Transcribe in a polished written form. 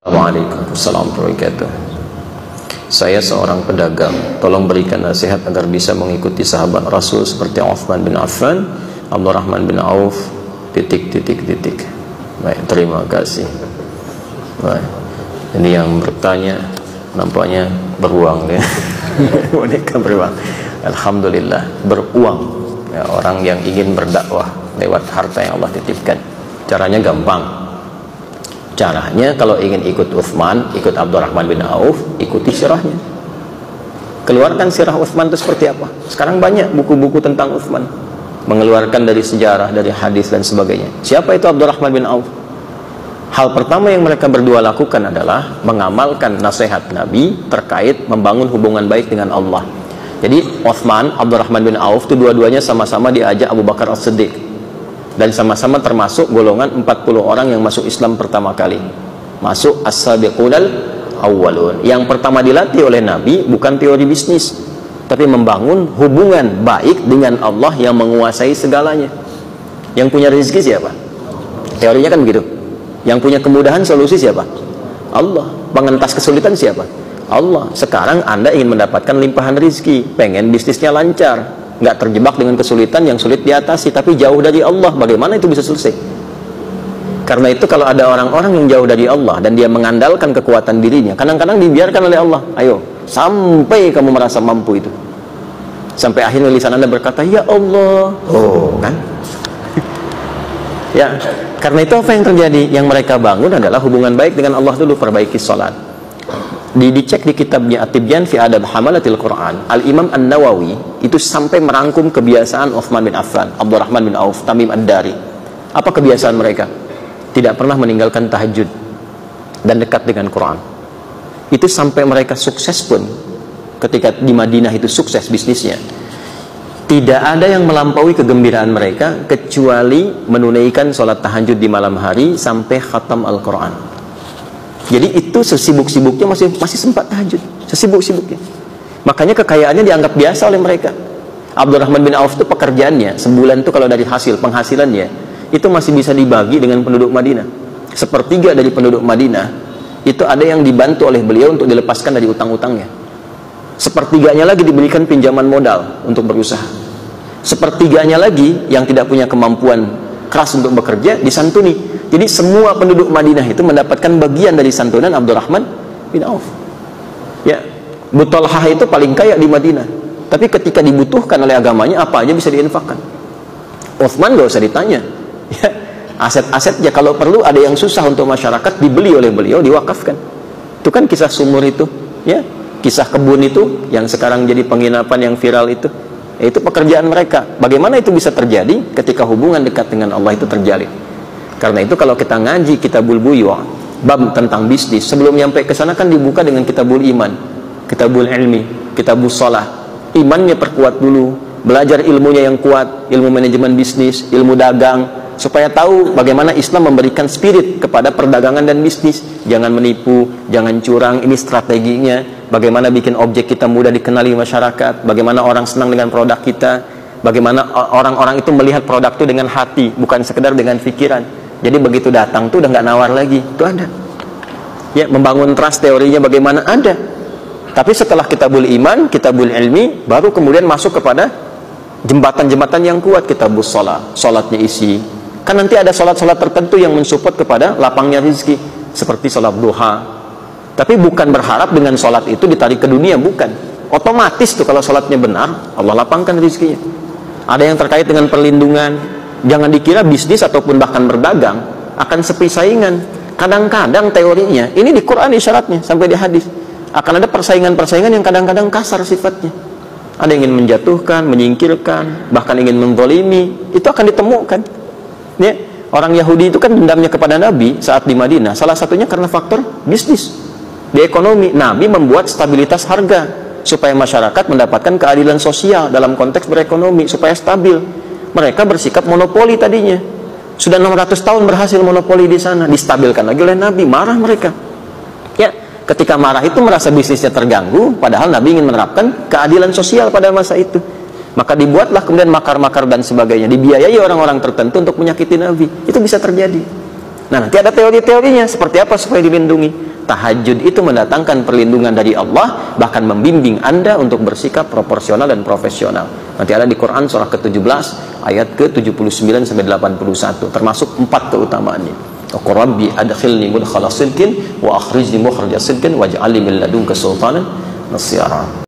Assalamualaikum warahmatullahi wabarakatuh. Saya seorang pedagang, tolong berikan nasihat agar bisa mengikuti sahabat Rasul seperti Uthman bin Affan, Abdurrahman bin Auf, ... Baik, terima kasih. Baik. Ini yang bertanya nampaknya beruang ya. Boneka beruang. Alhamdulillah, beruang ya, orang yang ingin berdakwah lewat harta yang Allah titipkan. Caranya gampang. Caranya kalau ingin ikut Uthman, ikut Abdurrahman bin Auf, ikuti sirahnya. Keluarkan sirah Uthman itu seperti apa. Sekarang banyak buku-buku tentang Uthman, mengeluarkan dari sejarah, dari hadis dan sebagainya. Siapa itu Abdurrahman bin Auf? Hal pertama yang mereka berdua lakukan adalah mengamalkan nasihat Nabi terkait membangun hubungan baik dengan Allah. Jadi Uthman, Abdurrahman bin Auf itu dua-duanya sama-sama diajak Abu Bakar As-Siddiq, dan sama-sama termasuk golongan 40 orang yang masuk Islam pertama kali, masuk as-sabiqunal awwalun. Yang pertama dilatih oleh Nabi bukan teori bisnis, tapi membangun hubungan baik dengan Allah yang menguasai segalanya. Yang punya rezeki siapa? Teorinya kan begitu. Yang punya kemudahan solusi siapa? Allah. Pengentas kesulitan siapa? Allah. Sekarang Anda ingin mendapatkan limpahan rezeki, pengen bisnisnya lancar, nggak terjebak dengan kesulitan yang sulit diatasi, tapi jauh dari Allah, bagaimana itu bisa selesai? Karena itu kalau ada orang-orang yang jauh dari Allah dan dia mengandalkan kekuatan dirinya, kadang-kadang dibiarkan oleh Allah, ayo sampai kamu merasa mampu itu, sampai akhirnya lisan Anda berkata ya Allah, oh kan. Ya, karena itu apa yang terjadi? Yang mereka bangun adalah hubungan baik dengan Allah dulu. Perbaiki salat. Dicek di kitabnya At-Tibyan fi Adab Hamalatil Quran, Al-Imam An-Nawawi itu sampai merangkum kebiasaan Uthman bin Affan, Abdurrahman bin Auf, Tamim Ad-Dari. Apa kebiasaan mereka? Tidak pernah meninggalkan tahajud dan dekat dengan Quran. Itu sampai mereka sukses pun, ketika di Madinah itu sukses bisnisnya, tidak ada yang melampaui kegembiraan mereka kecuali menunaikan sholat tahajud di malam hari sampai khatam Al-Quran. Jadi itu sesibuk-sibuknya masih sempat tahajud, sesibuk-sibuknya. Makanya kekayaannya dianggap biasa oleh mereka. Abdurrahman bin Auf itu pekerjaannya sebulan itu kalau dari hasil penghasilannya itu masih bisa dibagi dengan penduduk Madinah. Sepertiga dari penduduk Madinah itu ada yang dibantu oleh beliau untuk dilepaskan dari utang-utangnya. Sepertiganya lagi diberikan pinjaman modal untuk berusaha. Sepertiganya lagi yang tidak punya kemampuan keras untuk bekerja disantuni. Jadi semua penduduk Madinah itu mendapatkan bagian dari santunan Abdurrahman bin Auf. Ya, Abu Talhah itu paling kaya di Madinah, tapi ketika dibutuhkan oleh agamanya apa aja bisa diinfakkan. Uthman gak usah ditanya. Ya, aset-asetnya kalau perlu ada yang susah untuk masyarakat dibeli oleh beliau, diwakafkan. Itu kan kisah sumur itu, ya, kisah kebun itu yang sekarang jadi penginapan yang viral itu. Itu pekerjaan mereka. Bagaimana itu bisa terjadi ketika hubungan dekat dengan Allah itu terjalin? Karena itu kalau kita ngaji Kitabul Buyu', bab tentang bisnis, sebelum nyampe ke sana kan dibuka dengan Kitabul Iman, Kitabul Ilmi, Kitabul Shalah. Imannya perkuat dulu, belajar ilmunya yang kuat, ilmu manajemen bisnis, ilmu dagang, supaya tahu bagaimana Islam memberikan spirit kepada perdagangan dan bisnis. Jangan menipu, jangan curang, ini strateginya. Bagaimana bikin objek kita mudah dikenali masyarakat, bagaimana orang senang dengan produk kita, bagaimana orang-orang itu melihat produk itu dengan hati, bukan sekedar dengan pikiran. Jadi begitu datang tuh udah nggak nawar lagi, itu ada. Ya, membangun trust teorinya bagaimana ada. Tapi setelah Kitabul Iman, Kitabul Ilmi, baru kemudian masuk kepada jembatan-jembatan yang kuat. Kitabul Shalah, sholatnya isi. Kan nanti ada sholat-sholat tertentu yang mensupport kepada lapangnya rezeki, seperti sholat duha. Tapi bukan berharap dengan sholat itu ditarik ke dunia, bukan. Otomatis tuh kalau sholatnya benar, Allah lapangkan rezekinya. Ada yang terkait dengan perlindungan. Jangan dikira bisnis ataupun bahkan berdagang akan sepi saingan. Kadang-kadang teorinya, ini di Quran isyaratnya sampai di hadis, akan ada persaingan-persaingan yang kadang-kadang kasar sifatnya. Ada yang ingin menjatuhkan, menyingkirkan, bahkan ingin menzalimi. Itu akan ditemukan. Ya, orang Yahudi itu kan dendamnya kepada Nabi saat di Madinah. Salah satunya karena faktor bisnis. Di ekonomi, Nabi membuat stabilitas harga supaya masyarakat mendapatkan keadilan sosial dalam konteks berekonomi, supaya stabil. Mereka bersikap monopoli tadinya. Sudah 600 tahun berhasil monopoli di sana, distabilkan lagi oleh Nabi, marah mereka. Ya, ketika marah itu merasa bisnisnya terganggu, padahal Nabi ingin menerapkan keadilan sosial pada masa itu. Maka dibuatlah kemudian makar-makar dan sebagainya, dibiayai orang-orang tertentu untuk menyakiti Nabi. Itu bisa terjadi. Nah, nanti ada teori-teorinya seperti apa supaya dilindungi. tahajud itu mendatangkan perlindungan dari Allah, bahkan membimbing Anda untuk bersikap proporsional dan profesional. Nanti ada di Quran surah ke-17 ayat ke-79 sampai 81, termasuk 4 keutamaannya. Rabbi adkhilni mudkhala sidqin wa akhrijni mukhrija sidqin waj'alni min ladunka sultanan nasyara.